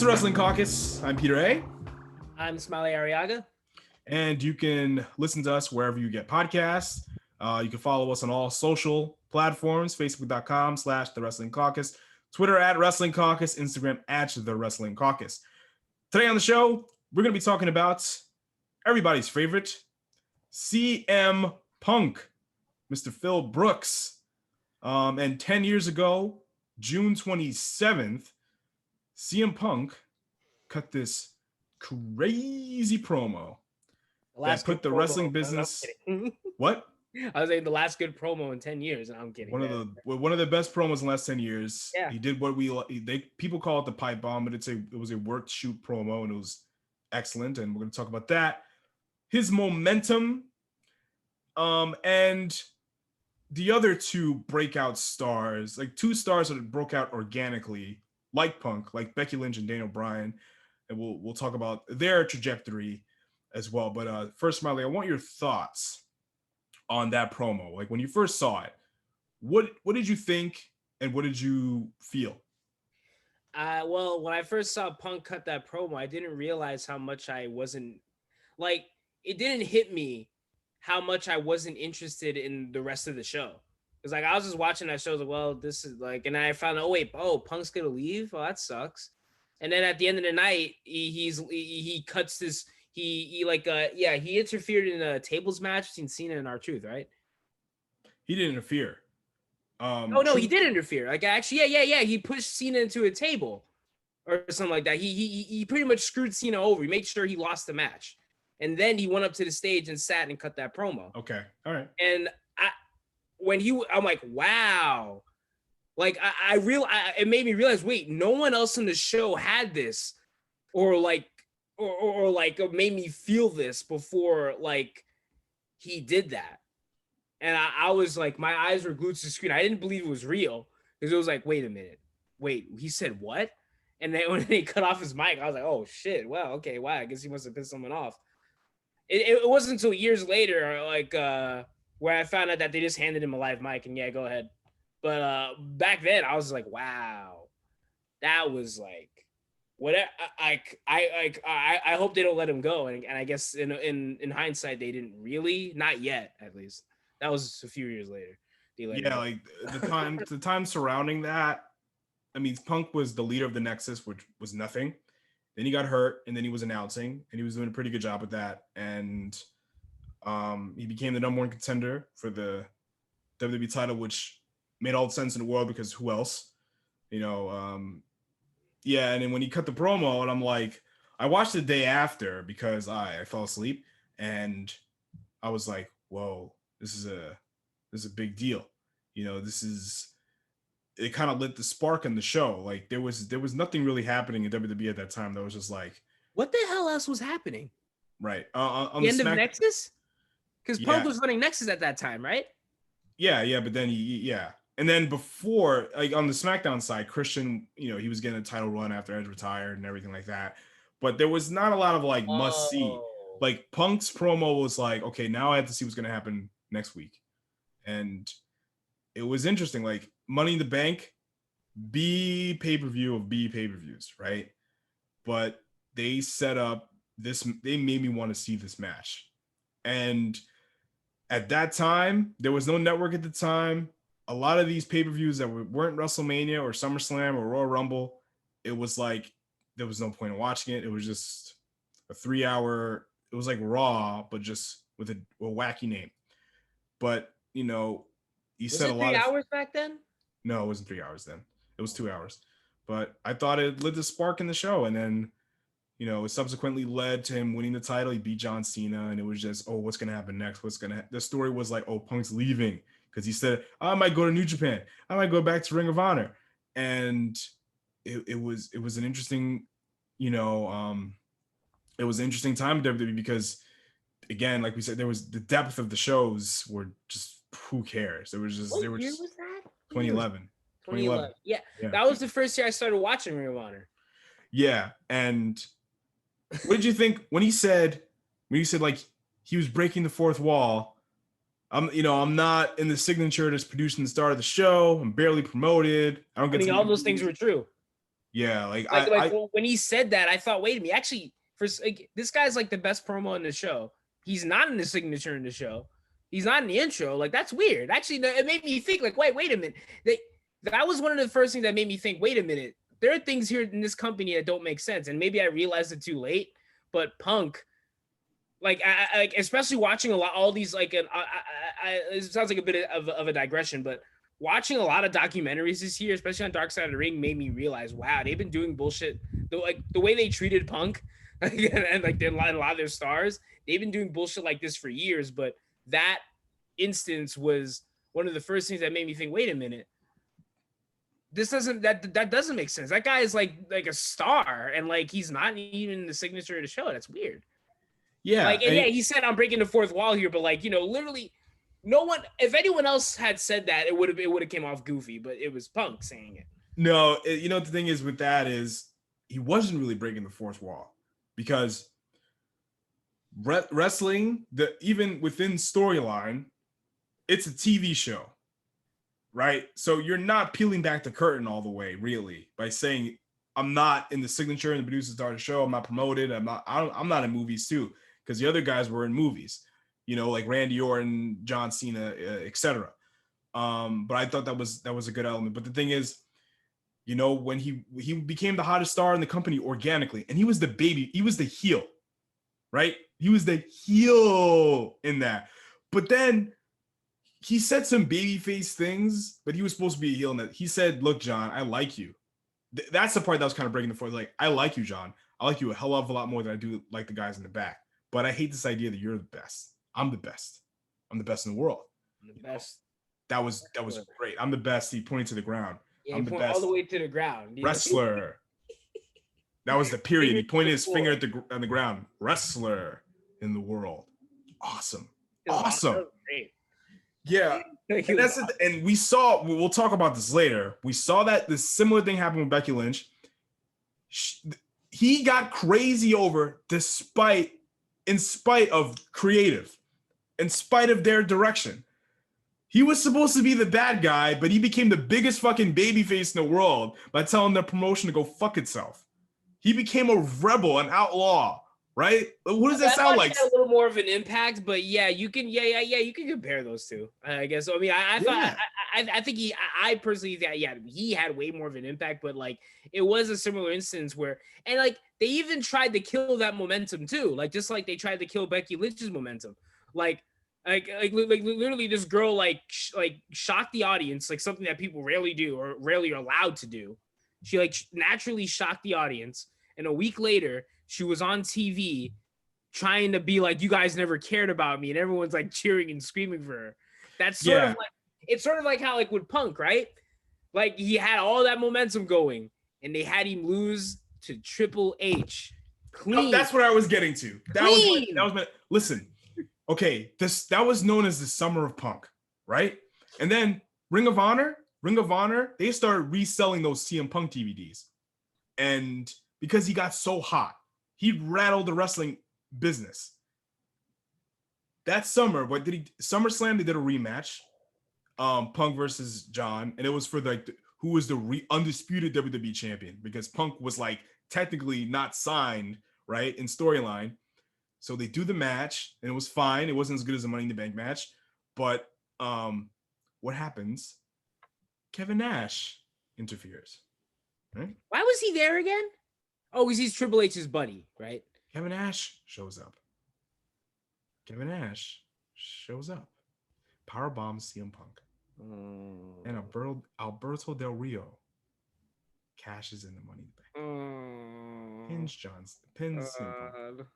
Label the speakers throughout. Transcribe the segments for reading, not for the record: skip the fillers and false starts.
Speaker 1: the Wrestling Caucus. I'm Peter A.
Speaker 2: I'm smileyarriaga.
Speaker 1: And you can listen to us wherever you get podcasts. You can follow us on all social platforms, facebook.com/The Wrestling Caucus, Twitter @Wrestling Caucus, Instagram @The Wrestling Caucus. Today on the show, we're going to be talking about everybody's favorite, CM Punk, Mr. Phil Brooks. And 10 years ago, June 27th, CM Punk cut this crazy promo that put the wrestling business. What?
Speaker 2: I was saying the last good promo in 10 years, and I'm kidding.
Speaker 1: One of the best promos in the last 10 years.
Speaker 2: Yeah.
Speaker 1: He did what people call it the pipe bomb, but it was a worked shoot promo, and it was excellent. And we're going to talk about that. His momentum, and the other two breakout stars, like two stars that broke out organically, like Punk, like Becky Lynch and Daniel Bryan, and we'll talk about their trajectory as well. But first, Smiley, I want your thoughts on that promo. Like when you first saw it, what did you think and what did you feel?
Speaker 2: Well, when I first saw Punk cut that promo, I didn't realize how much I wasn't like. It didn't hit me how much I wasn't interested in the rest of the show. Because like I was just watching that show, I was like, well, this is like, and I found out, Punk's gonna leave. Oh, that sucks. And then at the end of the night, he cuts this. He interfered in a tables match between Cena and R-Truth, right?
Speaker 1: He didn't interfere.
Speaker 2: He did interfere. Like actually, yeah. He pushed Cena into a table or something like that. He pretty much screwed Cena over. He made sure he lost the match. And then he went up to the stage and sat and cut that promo.
Speaker 1: Okay. All right.
Speaker 2: And I'm like, wow. Like it made me realize, wait, no one else in the show had this or made me feel this before like he did that. And I was like, my eyes were glued to the screen. I didn't believe it was real because it was like, wait a minute. Wait, he said what? And then when they cut off his mic, I was like, oh shit. Well, okay, wow. I guess he must have pissed someone off. It wasn't until years later, like where I found out that they just handed him a live mic and yeah, go ahead. But back then I was like, wow, that was like whatever. I hope they don't let him go. And I guess in hindsight they didn't really, not yet at least. That was a few years later.
Speaker 1: Yeah, like the time surrounding that. I mean, Punk was the leader of the Nexus, which was nothing. Then he got hurt, and then he was announcing, and he was doing a pretty good job with that. And he became the number one contender for the WWE title, which made all the sense in the world because who else? You know, yeah. And then when he cut the promo, and I'm like, I watched the day after because I fell asleep, and I was like, whoa, this is a big deal. You know, it kind of lit the spark in the show. Like there was nothing really happening in WWE at that time that was just like,
Speaker 2: what the hell else was happening?
Speaker 1: Right.
Speaker 2: On the end of Nexus? Because Punk was running Nexus at that time, right?
Speaker 1: Yeah. But then and then before, like on the SmackDown side, Christian, you know, he was getting a title run after Edge retired and everything like that. But there was not a lot of like must see. Like Punk's promo was like, okay, now I have to see what's gonna happen next week. And it was interesting, like Money in the Bank, B pay-per-view of B pay-per-views, right? But they set up this, they made me want to see this match. And at that time, there was no network at the time. A lot of these pay-per-views that weren't WrestleMania or SummerSlam or Royal Rumble, it was like, there was no point in watching it. It was just a 3-hour, it was like Raw, but just with a wacky name. But, you know, you said a lot.
Speaker 2: 3 hours back then?
Speaker 1: No, it wasn't 3 hours then. It was 2 hours. But I thought it lit the spark in the show. And then, you know, it subsequently led to him winning the title. He beat John Cena. And it was just, oh, what's going to happen next? The story was like, oh, Punk's leaving. Because he said, I might go to New Japan. I might go back to Ring of Honor. And it was an interesting, you know, it was an interesting time in WWE because, again, like we said, there was the depth of the shows were just, who cares? What year was that? 2011.
Speaker 2: 2011. Yeah, that was the first year I started watching Ring of Honor.
Speaker 1: Yeah, and what did you think when he said like he was breaking the fourth wall? I'm not in the signature that's producing the star of the show. I'm barely promoted. I don't get.
Speaker 2: All those things were true.
Speaker 1: Yeah, like
Speaker 2: when he said that, I thought, wait a minute, actually, this guy's like the best promo in the show. He's not in the signature in the show. He's not in the intro. Like, that's weird. Actually, it made me think, like, wait a minute. That was one of the first things that made me think, wait a minute. There are things here in this company that don't make sense. And maybe I realized it too late, but Punk, like, I like, especially watching all these, like, it sounds like a bit of a digression, but watching a lot of documentaries this year, especially on Dark Side of the Ring, made me realize, wow, they've been doing bullshit. The way they treated Punk and like a lot of their stars, they've been doing bullshit like this for years. But that instance was one of the first things that made me think, wait a minute, that doesn't make sense. That guy is like a star, and like he's not even in the signature of the show. That's weird.
Speaker 1: yeah,
Speaker 2: like, and yeah, he said I'm breaking the fourth wall here, but like, literally. No one, if anyone else had said that, it would have came off goofy, but it was Punk saying it.
Speaker 1: No, the thing is with that is he wasn't really breaking the fourth wall, because wrestling, even within storyline, it's a TV show, right? So you're not peeling back the curtain all the way, really, by saying I'm not in the signature and the producers started the show. I'm not promoted. I'm not in movies too, because the other guys were in movies. Like Randy Orton, John Cena, etc. But I thought that was a good element. But the thing is, when he became the hottest star in the company organically, and he was the heel, right? He was the heel in that. But then he said some babyface things, but he was supposed to be a heel in that. He said, "Look, John, I like you." That's the part that was kind of breaking the fourth. Like, I like you, John. I like you a hell of a lot more than I do like the guys in the back. But I hate this idea that you're the best. I'm the best. I'm the best in the world.
Speaker 2: I'm the best.
Speaker 1: That was great. I'm the best. He pointed to the ground.
Speaker 2: Yeah,
Speaker 1: I'm the best.
Speaker 2: All the way to the ground.
Speaker 1: Wrestler. That was the period. He pointed his finger on the ground. Wrestler in the world. Awesome. Awesome.
Speaker 2: Great.
Speaker 1: Yeah. And that's it. And we'll talk about this later. We saw that this similar thing happened with Becky Lynch. He got crazy over in spite of creative. In spite of their direction. He was supposed to be the bad guy, but he became the biggest fucking babyface in the world by telling their promotion to go fuck itself. He became a rebel, an outlaw, right? What does that sound like?
Speaker 2: He had a little more of an impact, but yeah, you can compare those two. I guess. I mean, I think I personally think, yeah, he had way more of an impact, but like it was a similar instance where, and like they even tried to kill that momentum too, like just like they tried to kill Becky Lynch's momentum. Like literally this girl like shocked the audience, like something that people rarely do or rarely are allowed to do. She like naturally shocked the audience, and a week later she was on TV trying to be like, you guys never cared about me, and everyone's like cheering and screaming for her. That's sort of like, it's sort of like how like with Punk, right? Like he had all that momentum going, and they had him lose to Triple H. Clean.
Speaker 1: No, that's what I was getting to. Listen. Okay, that was known as the Summer of Punk, right? And then Ring of Honor, they started reselling those CM Punk DVDs. And because he got so hot, he rattled the wrestling business. That summer, SummerSlam, they did a rematch, Punk versus John, and it was for who was the undisputed WWE champion, because Punk was like technically not signed, right, in storyline. So they do the match, and it was fine. It wasn't as good as the Money in the Bank match. But what happens? Kevin Nash interferes. Right?
Speaker 2: Why was he there again? Oh, because he's Triple H's buddy, right?
Speaker 1: Kevin Nash shows up. Power bombs CM Punk. And Alberto Del Rio cashes in the Money in the Bank. Pins CM Punk.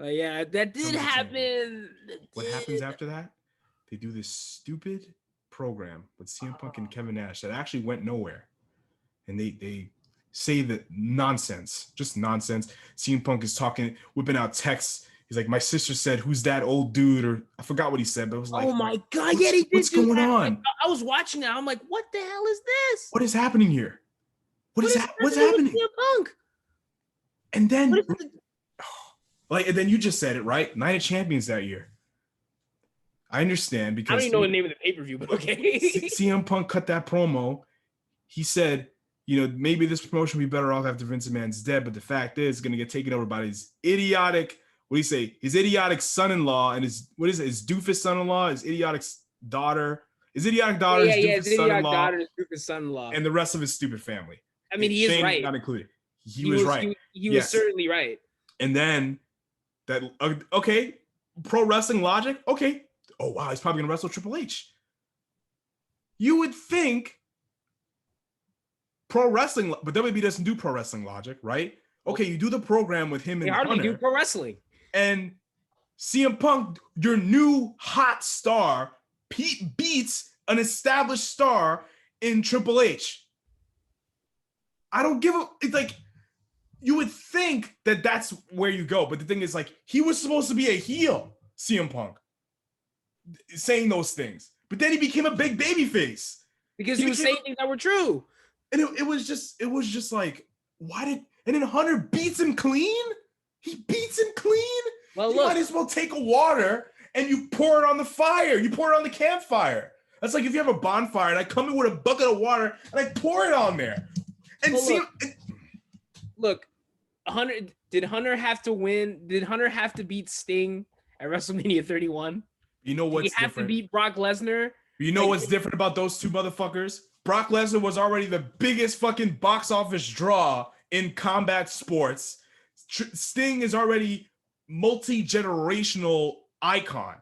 Speaker 2: Yeah, that did happen.
Speaker 1: What happens after that? They do this stupid program with CM Punk and Kevin Nash that actually went nowhere. And they say that nonsense, just nonsense. CM Punk is whipping out texts. He's like, my sister said, who's that old dude? Or I forgot what he said, but it was like,
Speaker 2: oh my God, yeah,
Speaker 1: what's going on?
Speaker 2: I was watching that. I'm like, what the hell is this?
Speaker 1: What is happening here? What's happening?
Speaker 2: CM Punk?
Speaker 1: And then and then you just said it, right? Night of Champions that year. I understand because
Speaker 2: I don't even know the name of the pay-per-view, but okay.
Speaker 1: CM Punk cut that promo. He said, maybe this promotion would be better off after Vince McMahon's dead, but the fact is, it's going to get taken over by his idiotic, what do you say, his idiotic son-in-law and his doofus son-in-law, his idiotic daughter, his idiotic daughter, his doofus son-in-law,
Speaker 2: his doofus son-in-law,
Speaker 1: and the rest of his stupid family.
Speaker 2: I mean, he is right.
Speaker 1: Not included. He was right.
Speaker 2: He was certainly right.
Speaker 1: And then that, okay, pro wrestling logic, okay. Oh, wow, he's probably going to wrestle Triple H. You would think pro wrestling, but WWE doesn't do pro wrestling logic, right? Okay, you do the program with him and
Speaker 2: They hardly do pro wrestling.
Speaker 1: And CM Punk, your new hot star, beats an established star in Triple H. I don't give a, it's like, you would think that that's where you go. But the thing is, like, he was supposed to be a heel, CM Punk, saying those things. But then he became a big baby face.
Speaker 2: Because he was saying things that were true.
Speaker 1: And it was just like, and then Hunter beats him clean? He beats him clean?
Speaker 2: Well,
Speaker 1: you might as well take a water and you pour it on the fire. You pour it on the campfire. That's like if you have a bonfire and I come in with a bucket of water and I pour it on there. And
Speaker 2: look, did Hunter have to win? Did Hunter have to beat Sting at WrestleMania 31?
Speaker 1: You know what's different?
Speaker 2: He have to beat Brock Lesnar?
Speaker 1: You know what's different about those two motherfuckers? Brock Lesnar was already the biggest fucking box office draw in combat sports. Sting is already multi-generational icon.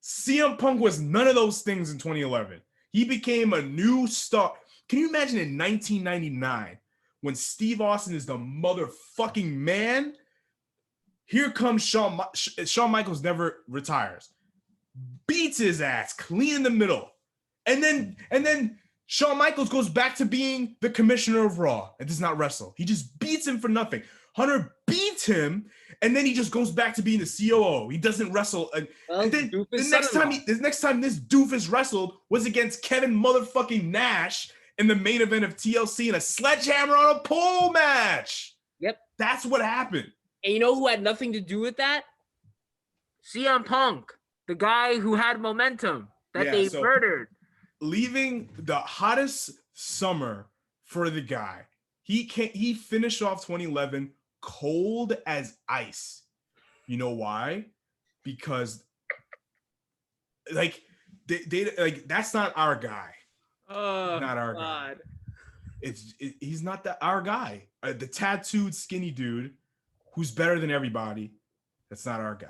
Speaker 1: CM Punk was none of those things in 2011. He became a new star. Can you imagine in 1999 when Steve Austin is the motherfucking man? Here comes Shawn Michaels, never retires. Beats his ass clean in the middle. And then Shawn Michaels goes back to being the commissioner of Raw and does not wrestle. He just beats him for nothing. Hunter beats him, and then he just goes back to being the COO. He doesn't wrestle. And then the next time this doofus wrestled was against Kevin motherfucking Nash in the main event of TLC in a sledgehammer on a pole match.
Speaker 2: Yep.
Speaker 1: That's what happened.
Speaker 2: And you know who had nothing to do with that? CM Punk, the guy who had momentum that they murdered.
Speaker 1: Leaving the hottest summer for the guy. He finished off 2011 cold as ice. You know why? Because like they like that's not our guy. Not our guy. He's not our guy. The tattooed skinny dude who's better than everybody. That's not our guy.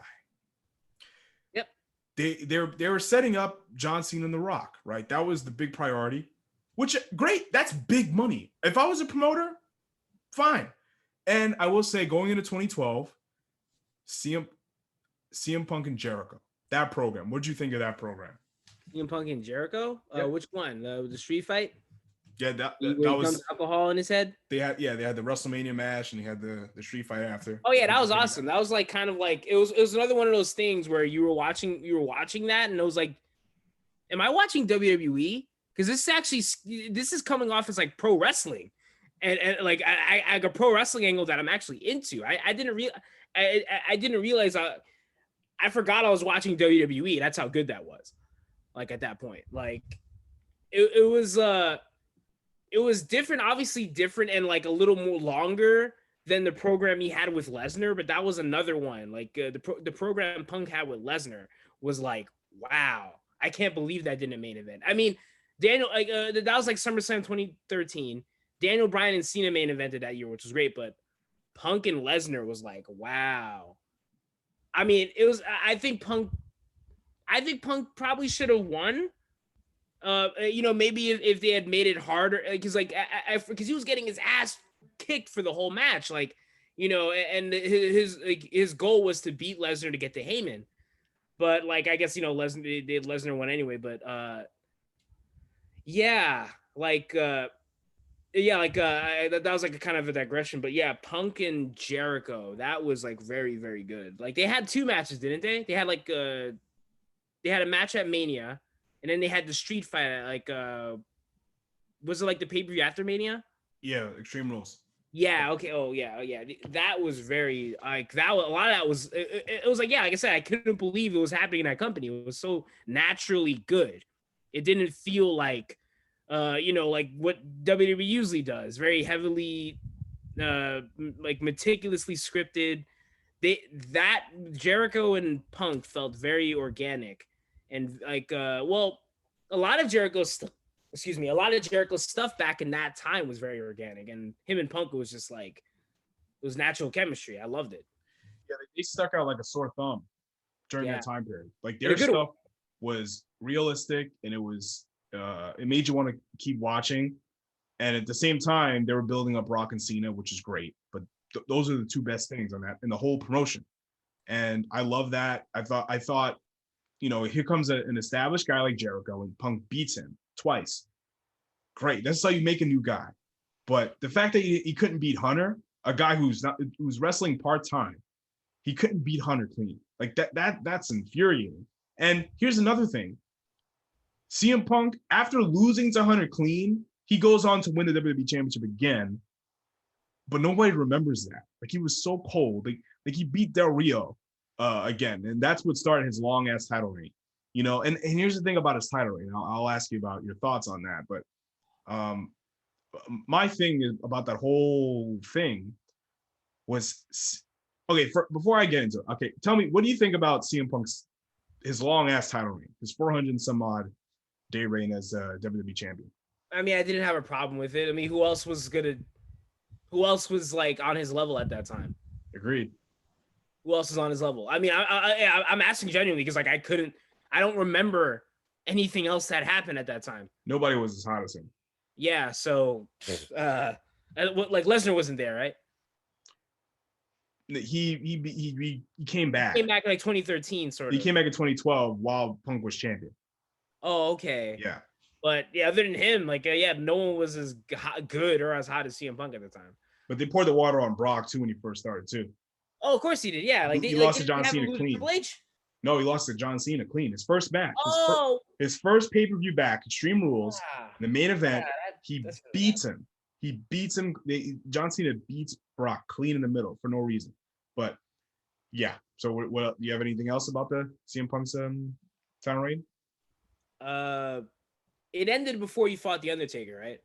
Speaker 1: They were setting up John Cena and The Rock, right? That was the big priority, which great. That's big money. If I was a promoter, fine. And I will say going into 2012, CM Punk and Jericho, that program. What'd you think of that program?
Speaker 2: CM Punk and Jericho?
Speaker 1: Yep.
Speaker 2: Which one? The street fight?
Speaker 1: Yeah, that was
Speaker 2: alcohol in his head.
Speaker 1: They had the WrestleMania match and they had the street fight after.
Speaker 2: Oh yeah, that was awesome. That was like kind of like it was another one of those things where you were watching that and it was like, am I watching WWE? Because this is coming off as like pro wrestling, and like I got a pro wrestling angle that I'm actually into. I didn't realize I forgot I was watching WWE. That's how good that was. Like at that point, like it was different, obviously different, and like a little more longer than the program he had with Lesnar. But that was another one. Like the program Punk had with Lesnar was like, wow, I can't believe that didn't main event. I mean, Daniel, like that was like SummerSlam 2013. Daniel Bryan and Cena main evented that year, which was great. But Punk and Lesnar was like, wow. I mean, it was. I think Punk probably should have won. Maybe if they had made it harder, because because he was getting his ass kicked for the whole match, like, and his goal was to beat Lesnar to get to Heyman, but like I guess Lesnar won anyway, but that was like a kind of a digression, but yeah, Punk and Jericho, that was like very, very good. Like they had two matches, didn't they? They had they had a match at Mania. And then they had the street fight at was it like the pay-per-view after Mania?
Speaker 1: Yeah, Extreme Rules.
Speaker 2: Yeah, okay. Oh, yeah. That was very, like, a lot of that was, it was like, yeah, like I said, I couldn't believe it was happening in that company. It was so naturally good. It didn't feel like like what WWE usually does, very heavily like meticulously scripted. That Jericho and Punk felt very organic, and like a lot of a lot of Jericho's stuff back in that time was very organic, and him and Punk was just like it was natural chemistry. I loved it.
Speaker 1: Yeah, they stuck out like a sore thumb during
Speaker 2: Yeah,
Speaker 1: that time period. Like
Speaker 2: in a
Speaker 1: their
Speaker 2: good
Speaker 1: stuff was realistic, and it made you want to keep watching. And at the same time, they were building up Rock and Cena, which is great. But those are the two best things on that in the whole promotion. And I love that. I thought, here comes an established guy like Jericho, and Punk beats him twice. Great. That's how you make a new guy. But the fact that he couldn't beat Hunter, a guy who's wrestling part-time, he couldn't beat Hunter clean. Like that's infuriating. And here's another thing. CM Punk, after losing to Hunter clean, he goes on to win the WWE Championship again, but nobody remembers that. Like he was so cold. Like he beat Del Rio again, and that's what started his long ass title reign. And here's the thing about his title reign. I'll ask you about your thoughts on that, but my thing is about that whole thing was okay. Before I get into it, okay, tell me, what do you think about CM Punk's his long ass title reign, his 400 and some odd day reign as WWE champion?
Speaker 2: I mean, I didn't have a problem with it. I mean, who else was like on his level at that time?
Speaker 1: Agreed.
Speaker 2: Who else is on his level? I mean, I'm asking genuinely because like I don't remember anything else that happened at that time.
Speaker 1: Nobody was as hot as him.
Speaker 2: Yeah, so like Lesnar wasn't there, right?
Speaker 1: He came back.
Speaker 2: He came back in like 2013, sort of.
Speaker 1: He came back in 2012 while Punk was champion.
Speaker 2: Oh, okay.
Speaker 1: Yeah.
Speaker 2: But yeah, other than him, like no one was as good or as hot as CM Punk at the time.
Speaker 1: But they poured the water on Brock too when he first started too.
Speaker 2: Oh, of course he did. Yeah, like
Speaker 1: he lost to John Cena clean. No, he lost to John Cena clean. His first match.
Speaker 2: Oh,
Speaker 1: his first pay-per-view back, Extreme Rules.
Speaker 2: Yeah.
Speaker 1: The main event, he beats him. He beats him. John Cena beats Brock clean in the middle for no reason. But yeah. So what do you have anything else about the CM Punk's title reign?
Speaker 2: It ended before you fought the Undertaker, right?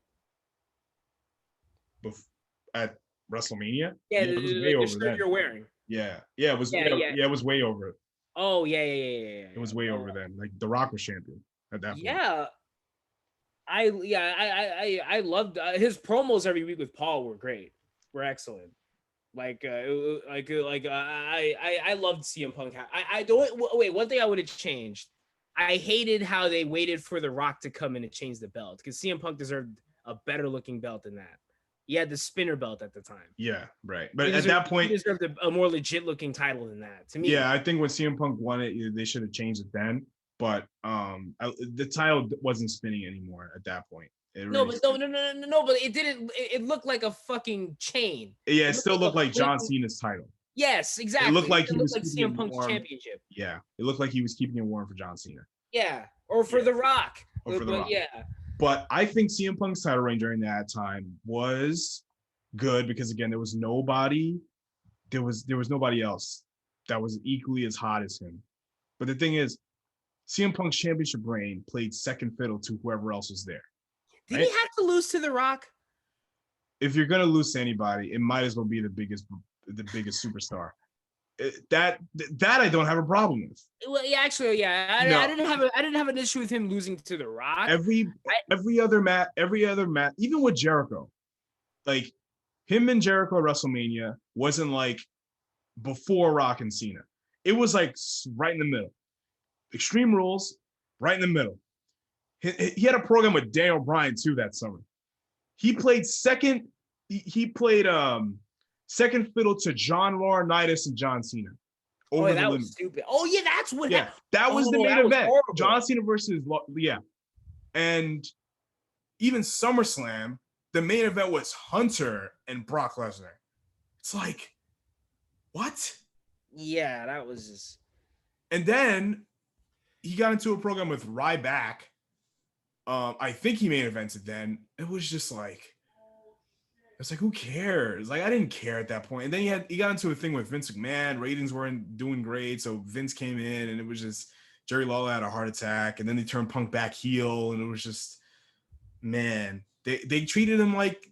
Speaker 1: At WrestleMania?
Speaker 2: Yeah, it was way over then. You're wearing.
Speaker 1: Yeah, it was. It was way over.
Speaker 2: Oh yeah.
Speaker 1: It was way over then. Like The Rock was champion at that point.
Speaker 2: Yeah. I loved his promos every week with Paul were great. Were excellent. I loved CM Punk. I don't wait. One thing I would have changed. I hated how they waited for The Rock to come in and change the belt because CM Punk deserved a better looking belt than that. He had the spinner belt at the time.
Speaker 1: Yeah, right. But at that point,
Speaker 2: he deserved a more legit looking title than that. To me,
Speaker 1: yeah, I think when CM Punk won it, they should have changed it then. But the title wasn't spinning anymore at that point.
Speaker 2: No, but it didn't. It looked like a fucking chain.
Speaker 1: Yeah, it still looked like John Cena's title.
Speaker 2: Yes, exactly.
Speaker 1: It looked like he was
Speaker 2: CM Punk's championship.
Speaker 1: Yeah, it looked like he was keeping it warm for John Cena.
Speaker 2: Yeah, or for The Rock.
Speaker 1: Or for The Rock.
Speaker 2: Yeah.
Speaker 1: But I think CM Punk's title reign during that time was good because again, there was nobody else that was equally as hot as him. But the thing is, CM Punk's championship reign played second fiddle to whoever else was there.
Speaker 2: Did he have to lose to The Rock?
Speaker 1: If you're gonna lose to anybody, it might as well be the biggest superstar. That I don't have a problem with.
Speaker 2: Well, yeah, actually, yeah, I didn't have an issue with him losing to The Rock.
Speaker 1: Every other match, even with Jericho, like him and Jericho at WrestleMania wasn't like before Rock and Cena. It was like right in the middle. Extreme Rules, right in the middle. He had a program with Daniel Bryan too that summer. He played second. He played second fiddle to John Laurinaitis and John Cena.
Speaker 2: That was stupid. Oh yeah, that's what.
Speaker 1: Yeah, that was the main event. John Cena versus and even SummerSlam, the main event was Hunter and Brock Lesnar. It's like, what?
Speaker 2: Yeah, that was just.
Speaker 1: And then he got into a program with Ryback. I think he main evented then. It was just like, it's like, who cares? Like, I didn't care at that point. And then he got into a thing with Vince McMahon. Ratings weren't doing great, so Vince came in, and it was just Jerry Lawler had a heart attack, and then they turned Punk back heel, and it was just man, they treated him like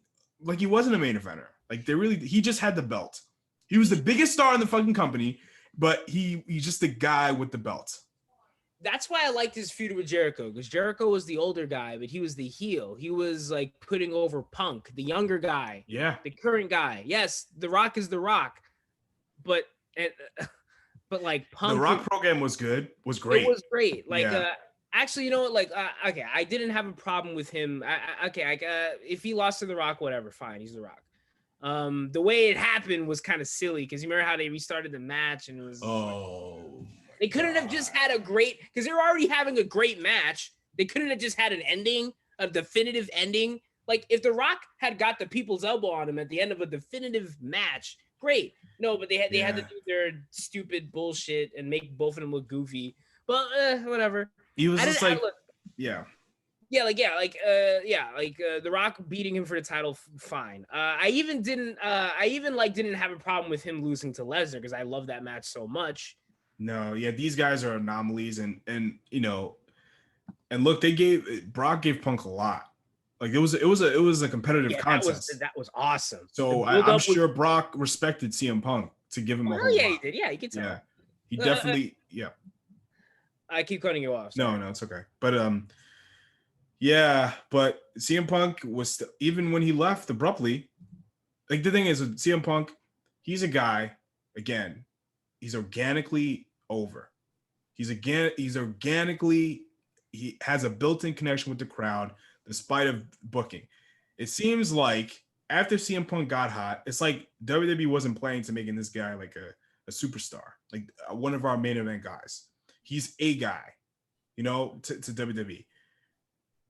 Speaker 1: he wasn't a main eventer. Like he just had the belt. He was the biggest star in the fucking company, but he's just the guy with the belt.
Speaker 2: That's why I liked his feud with Jericho, because Jericho was the older guy, but he was the heel. He was like putting over Punk, the younger guy.
Speaker 1: Yeah.
Speaker 2: The current guy. Yes, The Rock is The Rock, but like Punk.
Speaker 1: The Rock program was good. Was great.
Speaker 2: It was great. Like, actually, you know what? Like, okay, I didn't have a problem with him. If he lost to The Rock, whatever, fine. He's The Rock. The way it happened was kind of silly because you remember how they restarted the match and it was.
Speaker 1: Oh.
Speaker 2: They couldn't have just had a great, because they were already having a great match. They couldn't have just had an ending, a definitive ending. Like if The Rock had got the people's elbow on him at the end of a definitive match, great. No, but they had to do their stupid bullshit and make both of them look goofy. But whatever.
Speaker 1: He was just like,
Speaker 2: The Rock beating him for the title, fine. I even didn't have a problem with him losing to Lesnar because I love that match so much.
Speaker 1: No, yeah, these guys are anomalies, and you know, and look, Brock gave Punk a lot. Like it was a competitive contest.
Speaker 2: That was awesome.
Speaker 1: So I'm sure Brock respected CM Punk to give him a whole lot.
Speaker 2: He did. Yeah, he could tell.
Speaker 1: Yeah, he definitely. Yeah.
Speaker 2: I keep cutting you off.
Speaker 1: Sorry. No, it's okay. But yeah, but CM Punk was even when he left abruptly. Like the thing is with CM Punk, he's a guy. Again, he's organically over. He has a built-in connection with the crowd despite of booking. It seems like after CM Punk got hot, it's like WWE wasn't planning to making this guy like a superstar, like one of our main event guys. He's a guy, you know, to WWE.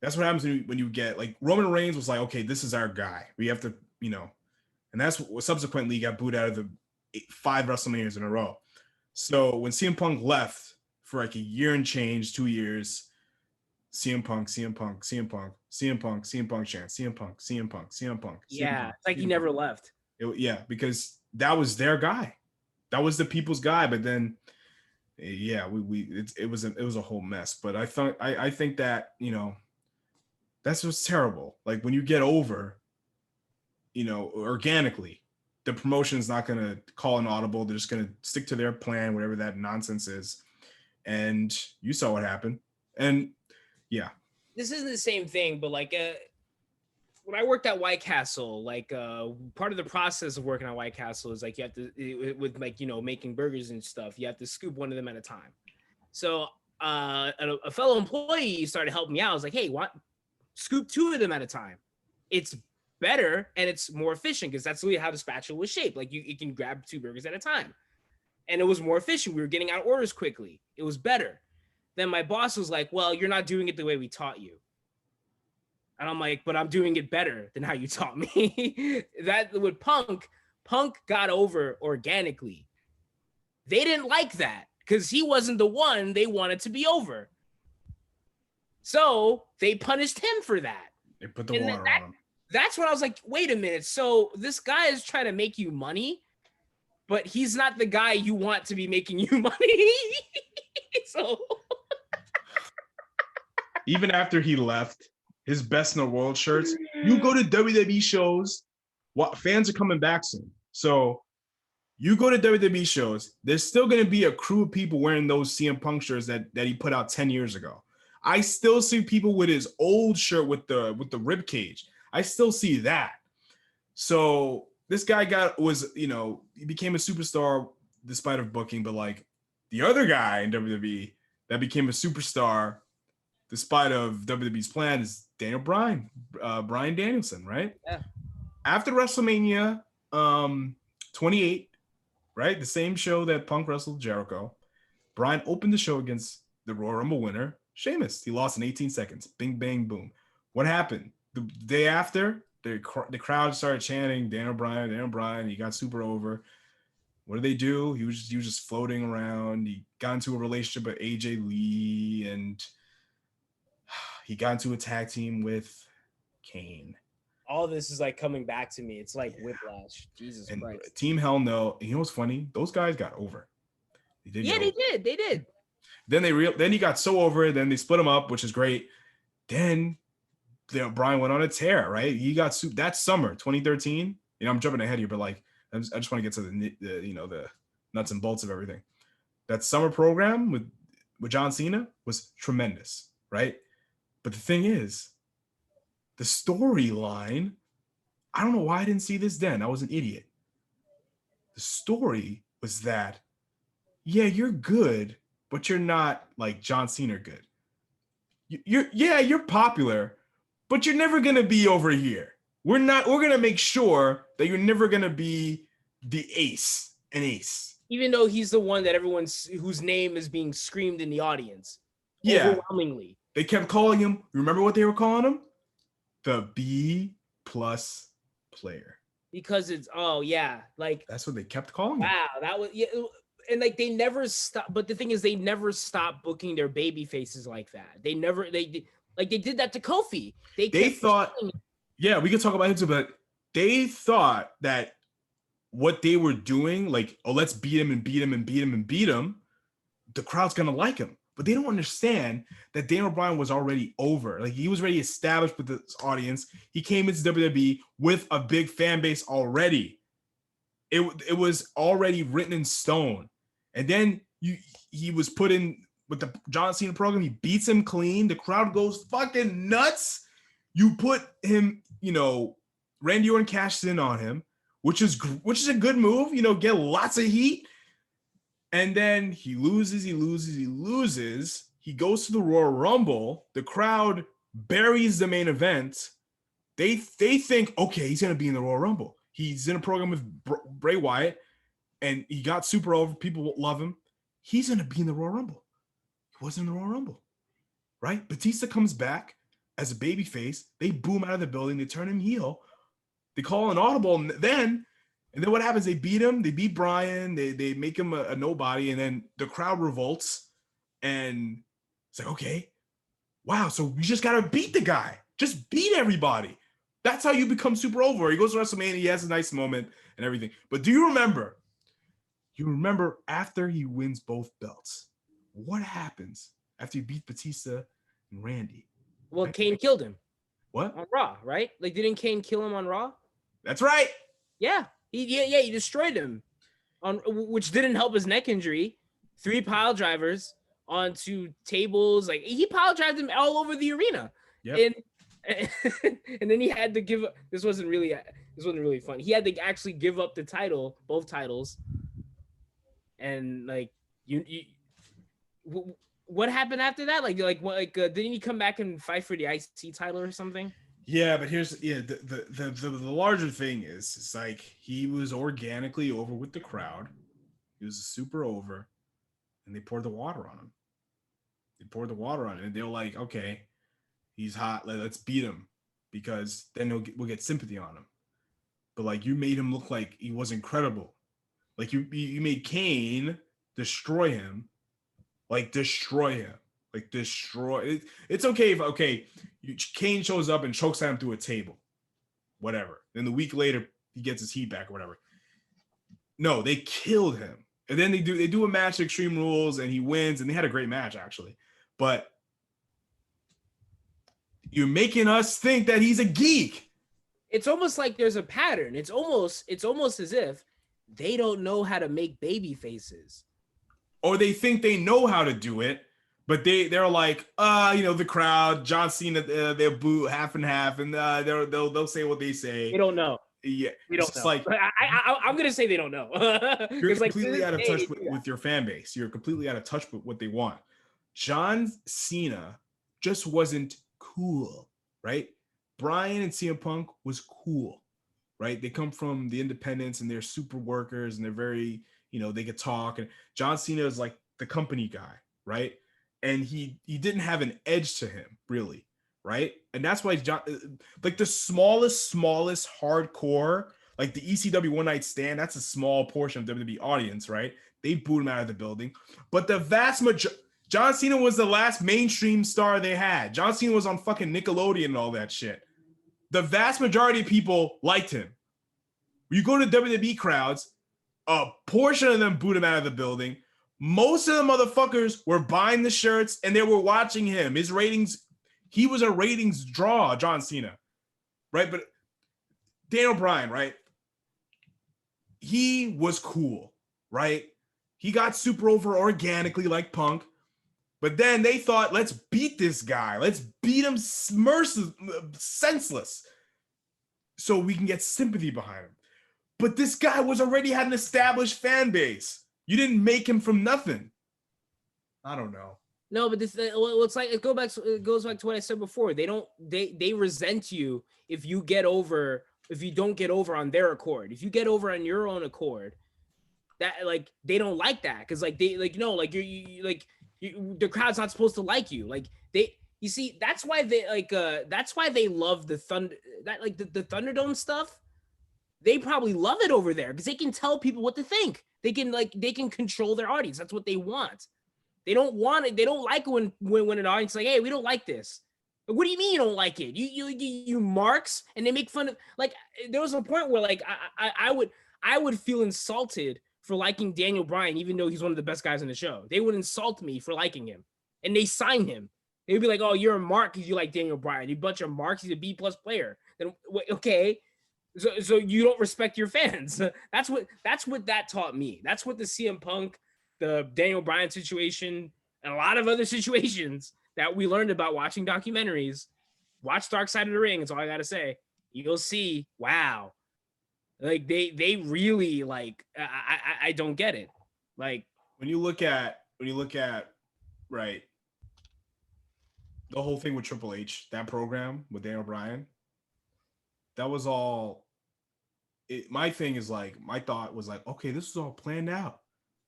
Speaker 1: That's what happens when you get like Roman Reigns was like, okay, this is our guy. We have to, you know, and that's what subsequently got booed out of the 5 WrestleManias in a row. So when CM Punk left for like a year and change, 2 years, CM Punk chant, CM Punk.
Speaker 2: Yeah, it's like he never left.
Speaker 1: Because that was their guy. That was the people's guy. But then, yeah, it was a whole mess. But I think that, you know, that's what's terrible. Like when you get over, you know, organically, the promotion is not going to call an audible. They're just going to stick to their plan, whatever that nonsense is. And you saw what happened. And yeah,
Speaker 2: this isn't the same thing, but like when I worked at White Castle, like part of the process of working at White Castle is like you have to, with like, you know, making burgers and stuff, you have to scoop one of them at a time. So a fellow employee started helping me out. I was like, hey, scoop 2 of them at a time. It's better and it's more efficient because that's really how the spatula was shaped. Like you can grab 2 burgers at a time. And it was more efficient. We were getting out orders quickly. It was better. Then my boss was like, well, you're not doing it the way we taught you. And I'm like, but I'm doing it better than how you taught me. That with Punk got over organically. They didn't like that because he wasn't the one they wanted to be over. So they punished him for that.
Speaker 1: They put the water on him.
Speaker 2: That's when I was like, wait a minute. So this guy is trying to make you money, but he's not the guy you want to be making you money. So
Speaker 1: even after he left, his best in the world shirts, you go to WWE shows, fans are coming back soon. So you go to WWE shows, there's still going to be a crew of people wearing those CM Punk shirts that he put out 10 years ago. I still see people with his old shirt with the rib cage. I still see that. So this guy he became a superstar despite of booking, but like the other guy in WWE that became a superstar despite of WWE's plan is Daniel Bryan, Bryan Danielson, right?
Speaker 2: Yeah.
Speaker 1: After WrestleMania 28, right? The same show that Punk wrestled Jericho, Bryan opened the show against the Royal Rumble winner, Sheamus. He lost in 18 seconds. Bing, bang, boom. What happened? The day after, the crowd started chanting, Daniel Bryan. He got super over. What did they do? He was just floating around. He got into a relationship with AJ Lee, and he got into a tag team with Kane.
Speaker 2: All this is like coming back to me. It's like whiplash. Jesus Christ.
Speaker 1: Team Hell No. You know what's funny? Those guys got over.
Speaker 2: They did.
Speaker 1: Then he got so over it. Then they split him up, which is great. Then Brian went on a tear, right? He got that summer, 2013. I'm jumping ahead here, but like I just want to get to the nuts and bolts of everything. That summer program with John Cena was tremendous, right? But the thing is, the storyline, I don't know why I didn't see this then. I was an idiot. The story was that, yeah, you're good, but you're not like John Cena good. You're popular, but you're never gonna be over here. We're gonna make sure that you're never gonna be an ace.
Speaker 2: Even though he's the one that whose name is being screamed in the audience.
Speaker 1: Yeah.
Speaker 2: Overwhelmingly.
Speaker 1: They kept calling him, remember what they were calling him? The B+ player.
Speaker 2: Because it's, oh yeah, like
Speaker 1: that's what they kept calling him.
Speaker 2: Wow, that was, yeah. And like they never stop, but the thing is, they never stop booking their baby faces like that. They did that to Kofi. They thought,
Speaker 1: yeah, we could talk about it too, but they thought that what they were doing, like, oh, let's beat him and beat him and beat him and beat him, the crowd's gonna like him. But they don't understand that Daniel Bryan was already over. Like, he was already established with this audience. He came into WWE with a big fan base already. It was already written in stone. And then he was put in with the John Cena program. He beats him clean. The crowd goes fucking nuts. You put him, Randy Orton cashed in on him, which is a good move. Get lots of heat. And then he loses. He goes to the Royal Rumble. The crowd buries the main event. They think, okay, he's going to be in the Royal Rumble. He's in a program with Bray Wyatt, and he got super over. People love him. He's going to be in the Royal Rumble. He wasn't in the Royal Rumble, right? Batista comes back as a babyface. They boom out of the building. They turn him heel. They call an audible, and then what happens? They beat him. They beat Bryan. They make him a nobody, and then the crowd revolts, and it's like, okay, wow, so we just got to beat the guy. Just beat everybody. That's how you become super over. He goes to WrestleMania. He has a nice moment and everything. But do you remember? After he wins both belts, what happens after he beat Batista and Randy?
Speaker 2: Well,
Speaker 1: right?
Speaker 2: Kane killed him.
Speaker 1: What?
Speaker 2: On Raw, right? Like, didn't Kane kill him on Raw?
Speaker 1: That's right.
Speaker 2: Yeah. He destroyed him, which didn't help his neck injury. 3 pile drivers onto tables. Like, he pile drived him all over the arena.
Speaker 1: Yep.
Speaker 2: And then he had to give up. This wasn't really fun. He had to actually give up the title, both titles. And like what happened after that? Didn't he come back and fight for the IC title or something?
Speaker 1: Yeah, but here's the larger thing is it's like he was organically over with the crowd. He was super over, and they poured the water on him. And they were like, okay, he's hot. Let's beat him because then we'll get sympathy on him. But like, you made him look like he was incredible. Like you made Kane destroy him. It's okay if Kane shows up and chokes him through a table, whatever. Then the week later he gets his heat back or whatever. No, they killed him, and then they do a match, Extreme Rules, and he wins, and they had a great match actually. But you're making us think that he's a geek.
Speaker 2: It's almost like there's a pattern. It's almost as if they don't know how to make baby faces.
Speaker 1: Or they think they know how to do it, but they're like, the crowd, John Cena, they'll boo half and half, and they'll say what they say.
Speaker 2: They don't know.
Speaker 1: Yeah,
Speaker 2: we don't know.
Speaker 1: Like,
Speaker 2: I'm gonna say they don't know.
Speaker 1: You're completely out of touch with your fan base. You're completely out of touch with what they want. John Cena just wasn't cool, right? Bryan and CM Punk was cool, right? They come from the independents and they're super workers and they're very, they could talk. And John Cena is like the company guy, right? And he didn't have an edge to him, really, right? And that's why like the smallest hardcore, like the ECW One Night Stand, that's a small portion of WWE audience, right? They booed him out of the building. But the vast majority, John Cena was the last mainstream star they had. John Cena was on fucking Nickelodeon and all that shit. The vast majority of people liked him. You go to WWE crowds, a portion of them booed him out of the building. Most of the motherfuckers were buying the shirts and they were watching him. His ratings, He was a ratings draw, John Cena, right? But Daniel Bryan, right? He was cool, right? He got super over organically like Punk. But then they thought, let's beat this guy. Let's beat him senseless so we can get sympathy behind him. But this guy already had an established fan base. You didn't make him from nothing. I don't know.
Speaker 2: No, but this it's like it goes back to what I said before. They resent you if you don't get over on their accord. If you get over on your own accord, that like they don't like that because like they like no like the crowd's not supposed to like you. Like you see that's why they love the Thunder that like the Thunderdome stuff. They probably love it over there because they can tell people what to think. They can control their audience. That's what they want. They don't want it. They don't like when an audience is like, hey, we don't like this. What do you mean you don't like it? You marks, and they make fun of like there was a point where like I would feel insulted for liking Daniel Bryan, even though he's one of the best guys in the show. They would insult me for liking him, and they sign him. They'd be like, "Oh, you're a mark because you like Daniel Bryan. You bunch of marks. He's a B+ player." Then okay, so you don't respect your fans. That's what that taught me. That's what the CM Punk, the Daniel Bryan situation, and a lot of other situations that we learned about watching documentaries. Watch Dark Side of the Ring. That's all I gotta say. You'll see. Wow. Like they really like I don't get it. Like
Speaker 1: when you look at right the whole thing with Triple H, that program with Daniel Bryan, that was all my thing is like my thought was like, okay, this was all planned out.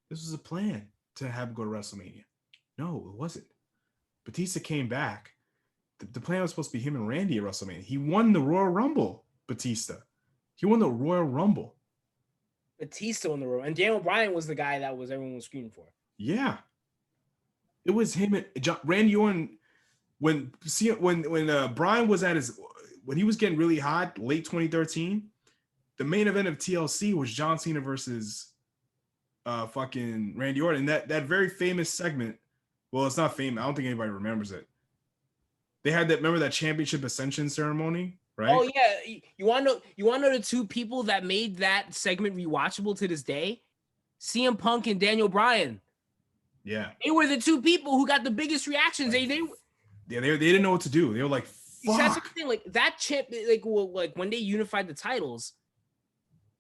Speaker 1: This was a plan to have him go to WrestleMania. No, it wasn't. Batista came back. The plan was supposed to be him and Randy at WrestleMania. He won the Royal Rumble, Batista. He won the Royal Rumble.
Speaker 2: Batista won the Royal, and Daniel Bryan was the guy that everyone was screaming for.
Speaker 1: Yeah, it was him and Randy Orton. When Bryan was when he was getting really hot, late 2013, the main event of TLC was John Cena versus fucking Randy Orton. And that very famous segment. Well, it's not famous. I don't think anybody remembers it. They had that. Remember that championship ascension ceremony? Right?
Speaker 2: Oh yeah, you want to know the two people that made that segment rewatchable to this day? CM Punk and Daniel Bryan.
Speaker 1: Yeah,
Speaker 2: they were the two people who got the biggest reactions. They
Speaker 1: didn't know what to do. They were like, "Fuck."
Speaker 2: That's the thing. Like that chip, like when they unified the titles.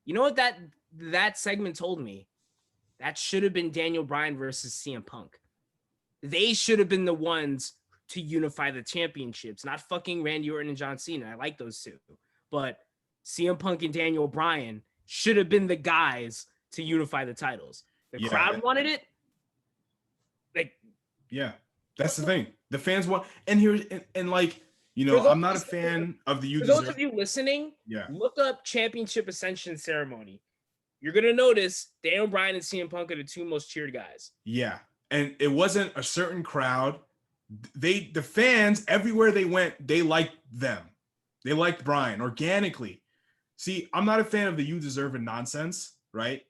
Speaker 2: You know what that segment told me? That should have been Daniel Bryan versus CM Punk. They should have been the ones to unify the championships, not fucking Randy Orton and John Cena. I like those two. But CM Punk and Daniel Bryan should have been the guys to unify the titles. The crowd wanted it. Like,
Speaker 1: yeah, that's the thing. The fans want, and here, and like, you know, I'm not a fan of the.
Speaker 2: For those of you listening, look up Championship Ascension Ceremony. You're gonna notice Daniel Bryan and CM Punk are the two most cheered guys.
Speaker 1: Yeah, and it wasn't a certain crowd. The fans everywhere they went, they liked them. They liked Bryan organically. See, I'm not a fan of the "you deserve it" nonsense, right?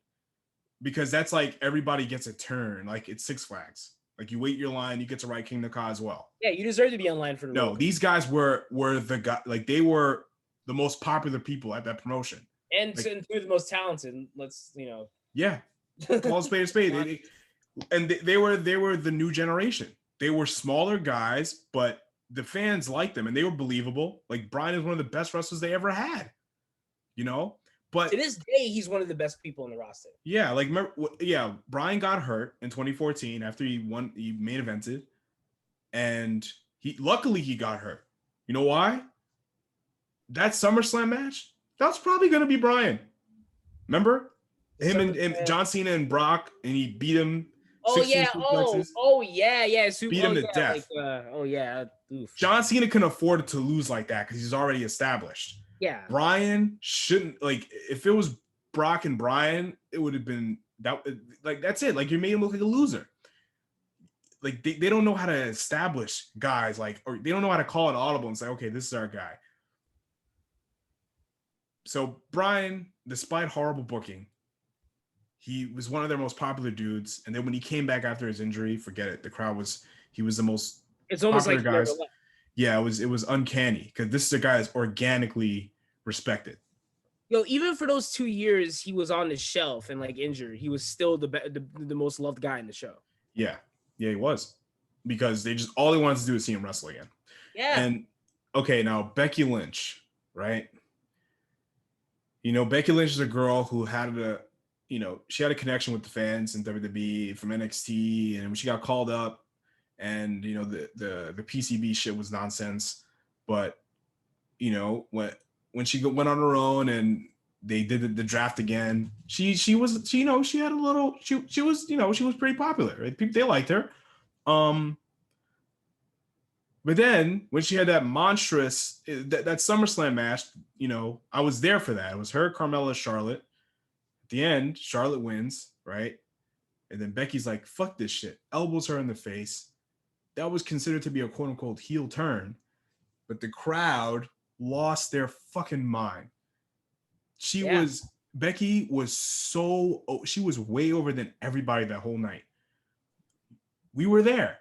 Speaker 1: Because that's like everybody gets a turn. Like it's Six Flags. Like you wait your line, you get to ride King of the Ka as well.
Speaker 2: Yeah, you deserve to be online for the
Speaker 1: No, these guys were the guy, like they were the most popular people at that promotion.
Speaker 2: And two of the most talented. Let's, you know.
Speaker 1: Yeah. Call a spade a spade. They were the new generation. They were smaller guys, but the fans liked them and they were believable. Like Bryan is one of the best wrestlers they ever had. You know? But
Speaker 2: to this day, he's one of the best people in the roster.
Speaker 1: Yeah, like Bryan got hurt in 2014 after he main evented, and luckily he got hurt. You know why? That SummerSlam match, that's probably gonna be Bryan. Remember him and John Cena and Brock, and he beat him.
Speaker 2: Oh yeah!
Speaker 1: Beat him to death.
Speaker 2: Oof.
Speaker 1: John Cena can afford to lose like that because he's already established.
Speaker 2: Yeah.
Speaker 1: Bryan shouldn't, like, if it was Brock and Bryan, it would have been that, like, that's it. Like, you made him look like a loser. Like, they don't know how to establish guys, like, or they don't know how to call an audible and say, okay, this is our guy. So Bryan, despite horrible booking, he was one of their most popular dudes. And then when he came back after his injury, forget it. The crowd he was the most
Speaker 2: it's almost
Speaker 1: popular
Speaker 2: like
Speaker 1: guys. Yeah, it was uncanny because this is a guy that's organically respected.
Speaker 2: Yo, even for those 2 years he was on the shelf and like injured, he was still the most loved guy in the show.
Speaker 1: Yeah, yeah, he was, because they just all they wanted to do is see him wrestle again.
Speaker 2: Yeah.
Speaker 1: And okay, now Becky Lynch, right? You know, Becky Lynch is a girl who had she had a connection with the fans in WWE from NXT, and when she got called up, and the PCB shit was nonsense, but when she went on her own and they did the draft again, she had a little she was pretty popular, right? People, they liked her. But then when she had that monstrous that SummerSlam match, I was there for that. It was her, Carmella, Charlotte. At the end, Charlotte wins, right? And then Becky's like, fuck this shit. Elbows her in the face. That was considered to be a quote unquote heel turn. But the crowd lost their fucking mind. Becky was she was way over than everybody that whole night. We were there.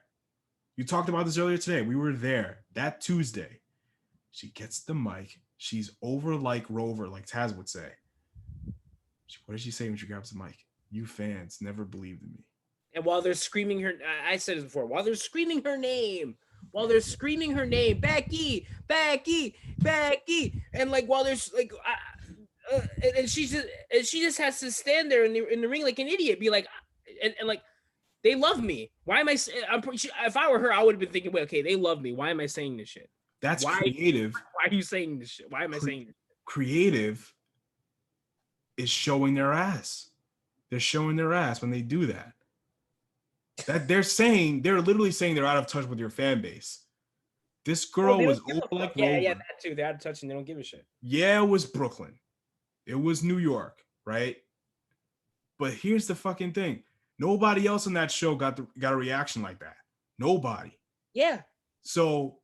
Speaker 1: You talked about this earlier today. We were there that Tuesday. She gets the mic. She's over like Rover, like Taz would say. What did she say when she grabs the mic? You fans never believed in me.
Speaker 2: And while they're screaming I said it before, while they're screaming her name, Becky, Becky, Becky, and like while there's like, and she just has to stand there in the ring like an idiot, be like, and like, they love me. Why am I? If I were her, I would have been thinking, wait, okay, they love me. Why am I saying this shit?
Speaker 1: That's creative.
Speaker 2: Why are you saying this shit? Why am I saying this?
Speaker 1: Creative is showing their ass. They're showing their ass when they do that. That they're literally saying they're out of touch with your fan base. This girl was over like Rover.
Speaker 2: Yeah, that too. They're out of touch and they don't give a shit.
Speaker 1: Yeah, it was Brooklyn. It was New York, right? But here's the fucking thing. Nobody else on that show got a reaction like that. Nobody.
Speaker 2: Yeah.
Speaker 1: So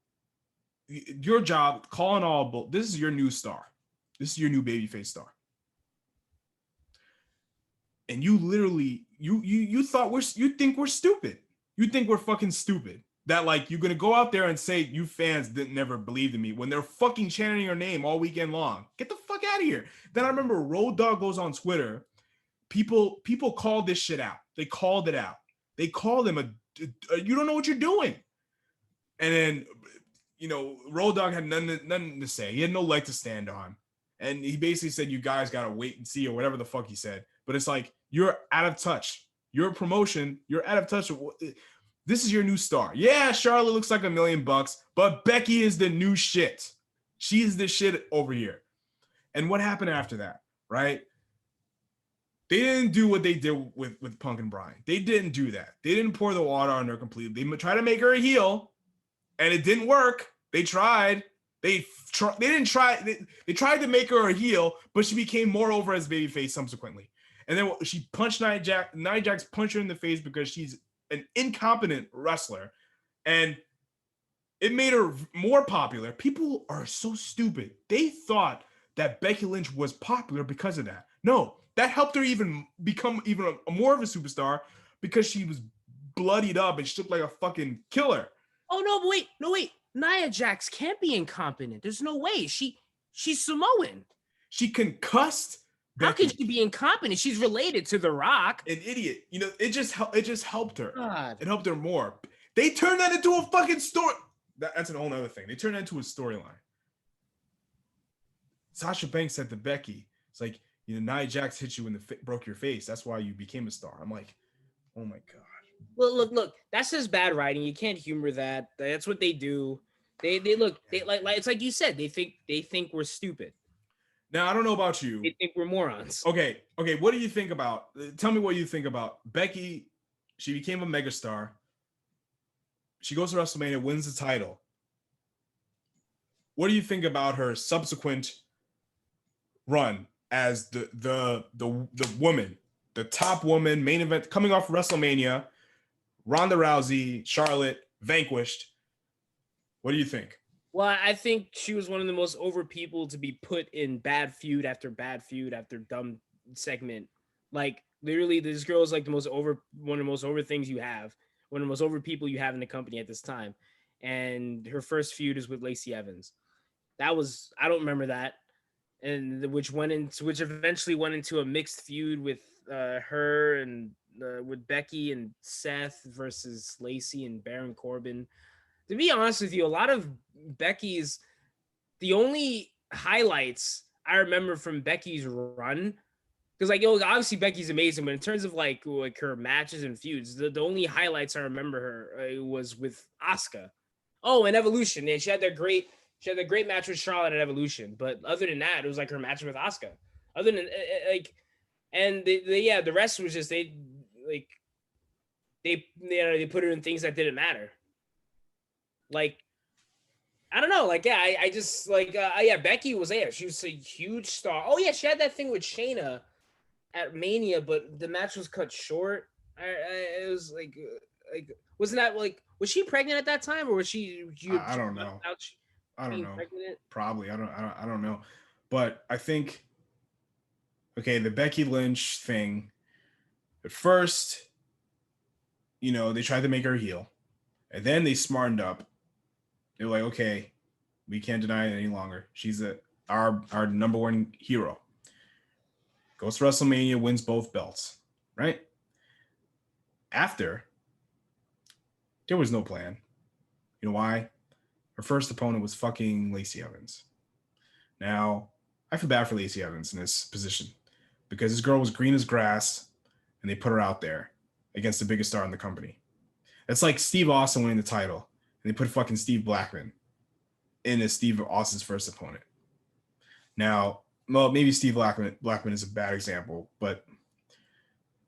Speaker 1: your job, calling all, this is your new star. This is your new babyface star. And you literally, you think we're stupid. You think we're fucking stupid. That like, you're going to go out there and say, you fans didn't never believe in me when they're fucking chanting your name all weekend long. Get the fuck out of here. Then I remember Road Dogg goes on Twitter. People called this shit out. They called it out. They called him you don't know what you're doing. And then, Road Dogg had nothing to say. He had no leg to stand on. And he basically said, you guys got to wait and see, or whatever the fuck he said. But it's like, you're out of touch. You're a promotion. You're out of touch. This is your new star. Yeah, Charlotte looks like $1 million, but Becky is the new shit. She's the shit over here. And what happened after that, right? They didn't do what they did with Punk and Bryan. They didn't do that. They didn't pour the water on her completely. They tried to make her a heel, and it didn't work. They tried. They didn't try. They tried to make her a heel, but she became more over as babyface subsequently. And then she punched Nia Jax. Nia Jax punched her in the face because she's an incompetent wrestler, and it made her more popular. People are so stupid. They thought that Becky Lynch was popular because of that. No, that helped her become more of a superstar because she was bloodied up and she looked like a fucking killer.
Speaker 2: Oh no, wait. Nia Jax can't be incompetent. There's no way. She's Samoan.
Speaker 1: She concussed
Speaker 2: Becky. How can she be incompetent? She's related to The Rock.
Speaker 1: An idiot. It just helped her.
Speaker 2: God.
Speaker 1: It helped her more. They turned that into a fucking story. That's an whole other thing. They turned that into a storyline. Sasha Banks said to Becky, it's like, Nia Jax hit you broke your face. That's why you became a star. I'm like, oh my God.
Speaker 2: Well, look. That's just bad writing. You can't humor that. That's what they do. They like it's like you said. They think we're stupid.
Speaker 1: Now, I don't know about you.
Speaker 2: They think we're morons.
Speaker 1: Okay. What do you think about? Tell me what you think about Becky. She became a megastar. She goes to WrestleMania, wins the title. What do you think about her subsequent run as the woman, the top woman, main event, coming off WrestleMania? Ronda Rousey, Charlotte, vanquished. What do you think?
Speaker 2: Well, I think she was one of the most over people to be put in bad feud after dumb segment. Like, literally, this girl is like one of the most over things you have, one of the most over people you have in the company at this time. and her first feud is with Lacey Evans. That was, I don't remember that, and which eventually went into a mixed feud with her and with Becky and Seth versus Lacey and Baron Corbin. To be honest with you, a lot of Becky's, the only highlights I remember from Becky's run, because like, obviously Becky's amazing, but in terms of like her matches and feuds, the only highlights I remember her was with Asuka. Oh, and Evolution. And she had that great match with Charlotte at Evolution. But other than that, it was like her match with Asuka. Other than like, and the rest was just they put her in things that didn't matter. Like, I don't know. Like, yeah, I just like Becky was there. She was a huge star. Oh yeah, she had that thing with Shayna at Mania, but the match was cut short. It was like wasn't that like, was she pregnant at that time, or was she?
Speaker 1: I don't know. I don't know.
Speaker 2: Pregnant?
Speaker 1: Probably. I don't know. But I think, okay, the Becky Lynch thing. At first, they tried to make her heel, and then they smartened up. They're like, okay, we can't deny it any longer. She's our number one hero. Goes to WrestleMania, wins both belts, right? After, there was no plan. You know why? Her first opponent was fucking Lacey Evans. Now, I feel bad for Lacey Evans in this position because this girl was green as grass and they put her out there against the biggest star in the company. It's like Steve Austin winning the title and they put fucking Steve Blackman in as Steve Austin's first opponent. Now, well, maybe Steve Blackman is a bad example, but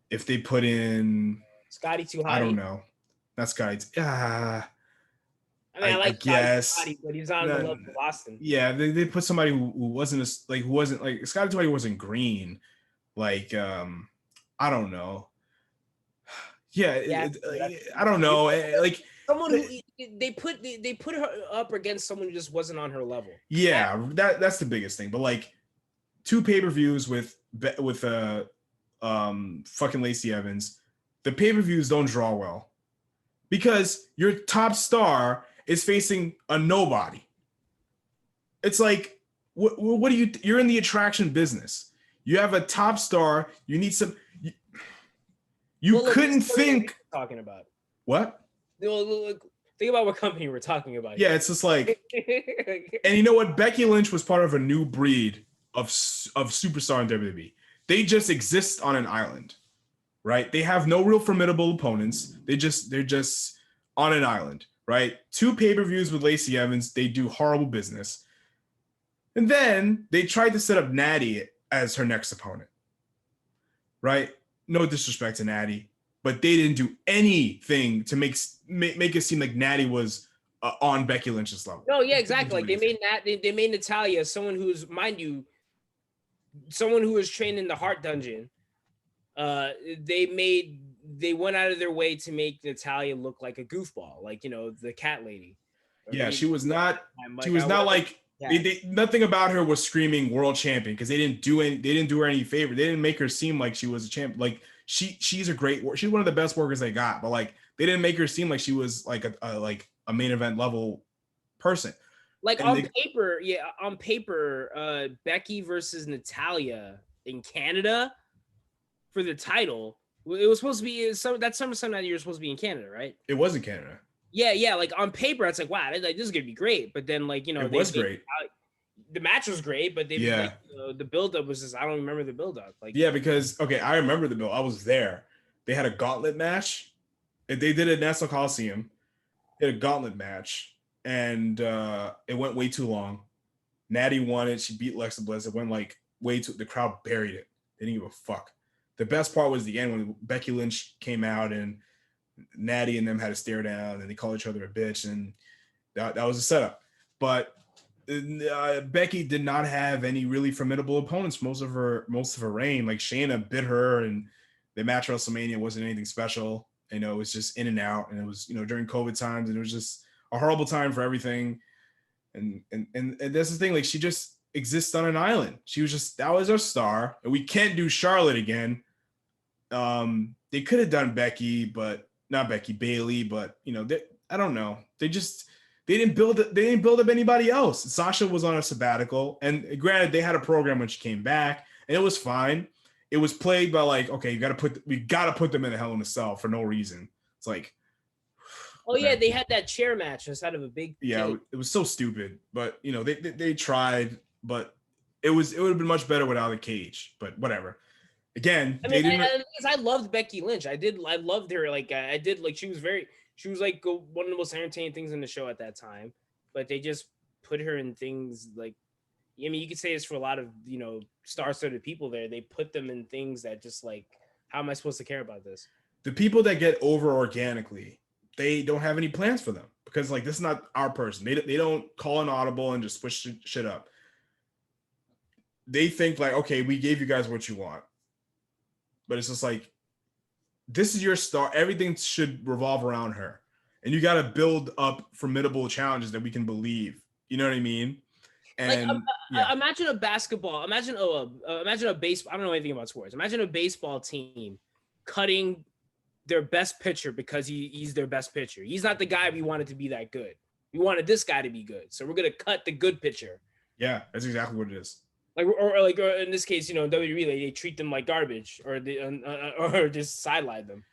Speaker 1: if they put in
Speaker 2: Scotty 2 Hotty,
Speaker 1: I don't know. Not Scotty.
Speaker 2: I mean, I like
Speaker 1: guess,
Speaker 2: Scotty 2 Hotty, but he's on the level of Austin.
Speaker 1: Yeah, they put somebody who wasn't like Scotty 2 Hotty wasn't green. Like, I don't know. Yeah, I don't know. Like
Speaker 2: someone who they put her up against someone who just wasn't on her level.
Speaker 1: Yeah, that's the biggest thing. But like 2 pay-per-views with fucking Lacey Evans, the pay-per-views don't draw well because your top star is facing a nobody. It's like, what do you're in the attraction business. You have a top star. You need some. You couldn't think
Speaker 2: talking about
Speaker 1: what?
Speaker 2: Look, think about what company we're talking about.
Speaker 1: Yeah, it's just like, and you know what? Becky Lynch was part of a new breed of superstar in WWE. They just exist on an island, right? They have no real formidable opponents. They're just on an island, right? 2 pay-per-views with Lacey Evans. They do horrible business. And then they tried to set up Natty as her next opponent, right? No disrespect to Natty, but they didn't do anything to make it seem like Natty was on Becky Lynch's level.
Speaker 2: No, yeah, exactly. Like they made Natalya someone who's, mind you, someone who was trained in the Heart Dungeon. They went out of their way to make Natalya look like a goofball, like, the cat lady.
Speaker 1: Yeah, she was not. She was not like. Yeah. Nothing about her was screaming world champion because they didn't do her any favor. They didn't make her seem like she was a champion. Like she's one of the best workers they got, but like they didn't make her seem like she was like a main event level person.
Speaker 2: Like on paper, Becky versus Natalya in Canada for the title. It was supposed to be that SummerSlam that year was supposed to be in Canada, right?
Speaker 1: It was in Canada.
Speaker 2: Yeah. Like on paper, it's like, wow, this is gonna be great. But then, like,
Speaker 1: it was great.
Speaker 2: The match was great, but the build-up was just, I don't remember the build-up. Like,
Speaker 1: yeah, because I remember the build. I was there. They had a gauntlet match. They did it at Nassau Coliseum. They had a gauntlet match, and it went way too long. Natty won it. She beat Alexa Bliss. It went like way too. The crowd buried it. They didn't give a fuck. The best part was the end when Becky Lynch came out and Natty and them had to stare down and they called each other a bitch, and that was a setup. But Becky did not have any really formidable opponents most of her reign. Like Shayna bit her, and the match at WrestleMania wasn't anything special. It was just in and out, and it was during COVID times, and it was just a horrible time for everything. And that's the thing. Like, she just exists on an island. That was our star, and we can't do Charlotte again. They could have done Becky, but not Becky Bailey. But I don't know. They just They didn't build up anybody else. Sasha was on a sabbatical, and granted, they had a program when she came back, and it was fine. It was played by like, okay, we gotta put them in a Hell in a Cell for no reason. It's like,
Speaker 2: oh yeah, they had that chair match instead of a big.
Speaker 1: Yeah,
Speaker 2: cage.
Speaker 1: it was so stupid. But you know, they tried, but it would have been much better without a cage. But whatever. Again,
Speaker 2: I
Speaker 1: they
Speaker 2: mean,
Speaker 1: didn't.
Speaker 2: I loved Becky Lynch. I loved her. Like I did. Like she was like one of the most entertaining things in the show at that time. But they just put her in things like, I mean, you could say this for a lot of, you know, star-studded people there. They put them in things that just like, how am I supposed to care about this?
Speaker 1: The people that get over organically, they don't have any plans for them because like this is not our person. They don't call an audible and just switch shit up. They think like, okay, we gave you guys what you want, but it's just like, this is your star. Everything should revolve around her, and you got to build up formidable challenges that we can believe. You know what I mean? And
Speaker 2: like, imagine a basketball. Imagine a baseball. I don't know anything about sports. Imagine a baseball team cutting their best pitcher because he's their best pitcher. He's not the guy we wanted to be that good. We wanted this guy to be good, so we're gonna cut the good pitcher.
Speaker 1: Yeah, that's exactly what it is.
Speaker 2: Like or in this case, you know, WWE, they treat them like garbage, or or just sideline them.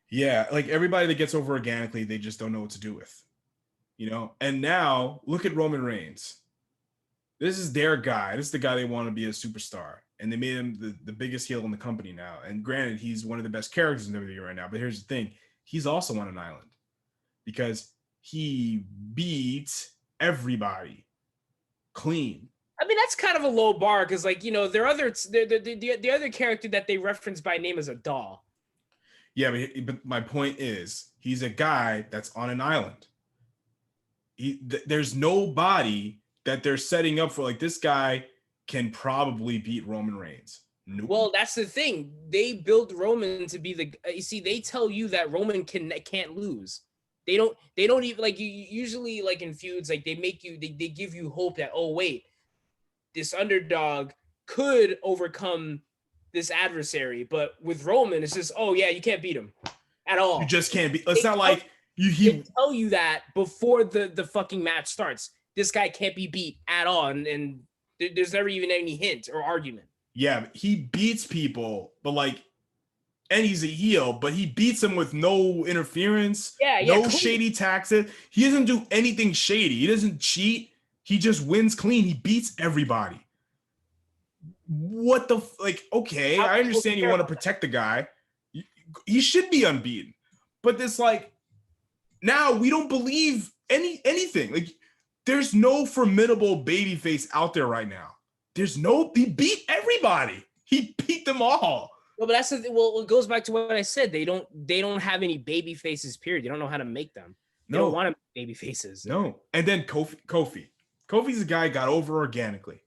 Speaker 1: Yeah, like everybody that gets over organically, they just don't know what to do with. You know, and now look at Roman Reigns. This is their guy. This is the guy they want to be a superstar. And they made him the biggest heel in the company now. And granted, he's one of the best characters in WWE right now. But here's the thing. He's also on an island because he beats everybody clean.
Speaker 2: I mean, that's kind of a low bar because, like, you know, the other character that they reference by name is a doll.
Speaker 1: Yeah, but my point is, he's a guy that's on an island. There's nobody that they're setting up for, like, this guy can probably beat Roman Reigns. Nope.
Speaker 2: Well, that's the thing. They built Roman to be the. You see, they tell you that Roman can't lose. They don't even, like, you usually, like, in feuds, like, they give you hope that, oh wait, this underdog could overcome this adversary, but with Roman, it's just, oh yeah, you can't beat him at all.
Speaker 1: You just can't beat. It's not like he
Speaker 2: tell you that before the fucking match starts. This guy can't be beat at all, and there's never even any hint or argument.
Speaker 1: Yeah, he beats people, but like, and he's a heel, but he beats them with no interference, no shady tactics. He doesn't do anything shady. He doesn't cheat. He just wins clean. He beats everybody. What the like? Okay, I understand you want to protect the guy. He should be unbeaten, but this like now we don't believe anything. Like, there's no formidable babyface out there right now. He beat everybody. He beat them all.
Speaker 2: No, but that's the thing. Well, it goes back to what I said. They don't have any baby faces, period. They don't know how to make them. They don't want to make baby faces.
Speaker 1: No. And then Kofi's a guy who got over organically.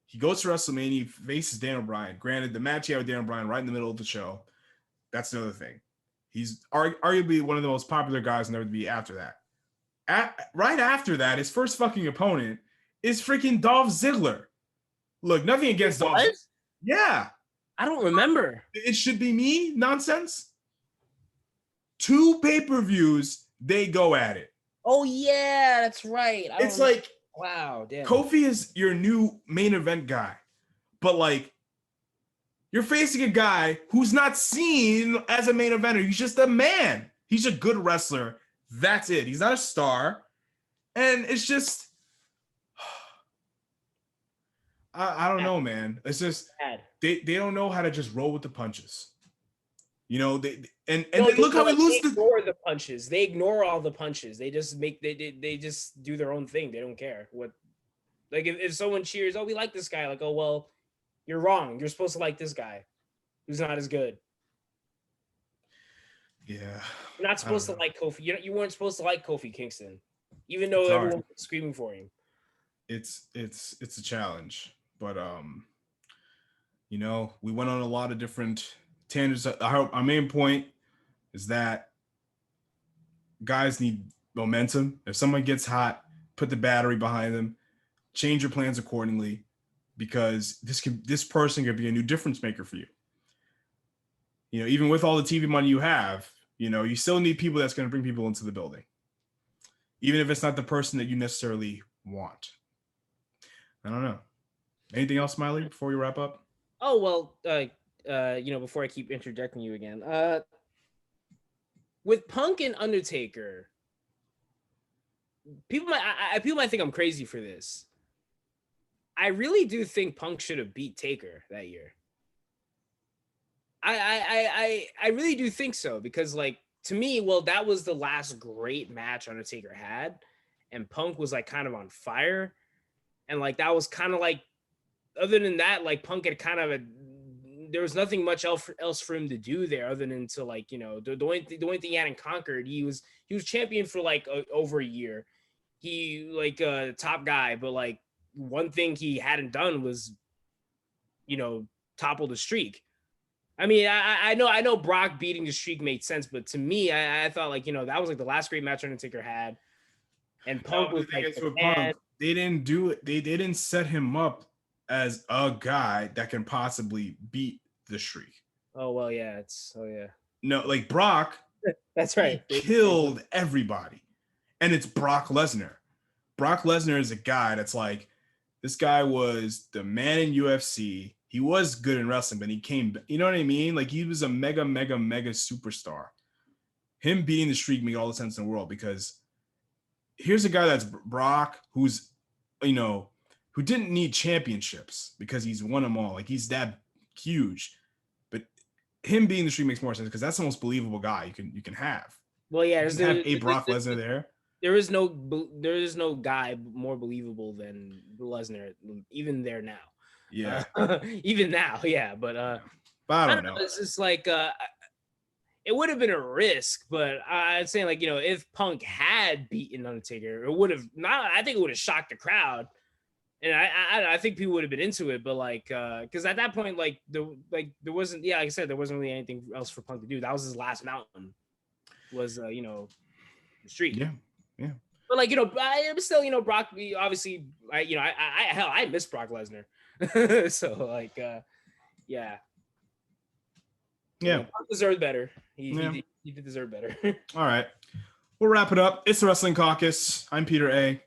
Speaker 1: He goes to WrestleMania, faces Daniel Bryan. Granted, the match he had with Daniel Bryan right in the middle of the show. That's another thing. He's arguably one of the most popular guys in WWE after that. Right after that, his first fucking opponent is freaking Dolph Ziggler. Look, nothing against Dolph. Yeah.
Speaker 2: I don't remember.
Speaker 1: It should be me nonsense. 2 pay-per-views, they go at it.
Speaker 2: Oh yeah, that's right.
Speaker 1: It's like,
Speaker 2: wow, damn.
Speaker 1: Kofi is your new main event guy, but like, you're facing a guy who's not seen as a main eventer. He's just a man. He's a good wrestler. That's it. He's not a star. And it's just, I don't know, man. It's just, they don't know how to just roll with the punches. You know, look how he loses.
Speaker 2: They ignore the punches. They ignore all the punches. They just they just do their own thing. They don't care what. Like if someone cheers, oh, we like this guy. Like, oh well, you're wrong. You're supposed to like this guy, who's not as good.
Speaker 1: Yeah,
Speaker 2: you're not supposed to like Kofi. You weren't supposed to like Kofi Kingston, even though everyone was screaming for him.
Speaker 1: It's a challenge, but you know, we went on a lot of different tangents. Our main point is that guys need momentum. If someone gets hot, put the battery behind them, change your plans accordingly, because this person could be a new difference maker for you. You know, even with all the TV money you have, you know, you still need people that's going to bring people into the building. even if it's not the person that you necessarily want. I don't know. Anything else, Smiley, before we wrap up?
Speaker 2: Oh well, before I keep interjecting you again, with Punk and Undertaker, people might think I'm crazy for this. I really do think Punk should have beat Taker that year. I really do think so, because like, to me, well, that was the last great match Undertaker had, and Punk was like kind of on fire, and like that was kind of like, other than that, like Punk had kind of there was nothing much else for him to do there, other than to like, the only thing he hadn't conquered. He was champion for like over a year. He like top guy, but like one thing he hadn't done was, topple the streak. I mean, I know Brock beating the streak made sense, but to me, I thought like, that was like the last great match Undertaker had, and Punk was like
Speaker 1: Punk, they didn't do it. They didn't set him up as a guy that can possibly beat the streak.
Speaker 2: Oh well, yeah,
Speaker 1: No, like Brock.
Speaker 2: That's right.
Speaker 1: He killed everybody, and it's Brock Lesnar. Brock Lesnar is a guy that's like, this guy was the man in UFC. He was good in wrestling, but he came, you know what I mean? Like, he was a mega superstar. Him beating the streak made all the sense in the world, because here's a guy that's Brock, who's, who didn't need championships because he's won them all. Like, he's that huge. But him beating the streak makes more sense, because that's the most believable guy you can have.
Speaker 2: Well, yeah,
Speaker 1: there's a Brock Lesnar there.
Speaker 2: There is no guy more believable than Lesnar, even there now.
Speaker 1: Yeah.
Speaker 2: Even now, yeah. But
Speaker 1: I don't know.
Speaker 2: It's just like it would have been a risk, but I'd say, like, if Punk had beaten Undertaker, it would have not. I think it would have shocked the crowd, and I think people would have been into it. But like, because at that point, like there wasn't, like I said, there wasn't really anything else for Punk to do. That was his last mountain. Was the streak.
Speaker 1: Yeah.
Speaker 2: But like, I'm still, Brock. Obviously, I miss Brock Lesnar. So like, yeah. Punk deserved better. He did deserve better.
Speaker 1: All right, we'll wrap it up. It's the Wrestling Caucus. I'm Peter A.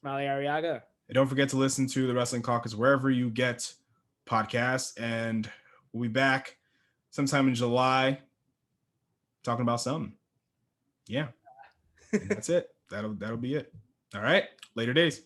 Speaker 2: Smiley Arriaga.
Speaker 1: And don't forget to listen to the Wrestling Caucus wherever you get podcasts, and we'll be back sometime in July talking about something. Yeah. And that's it. That'll be it. All right. Later days.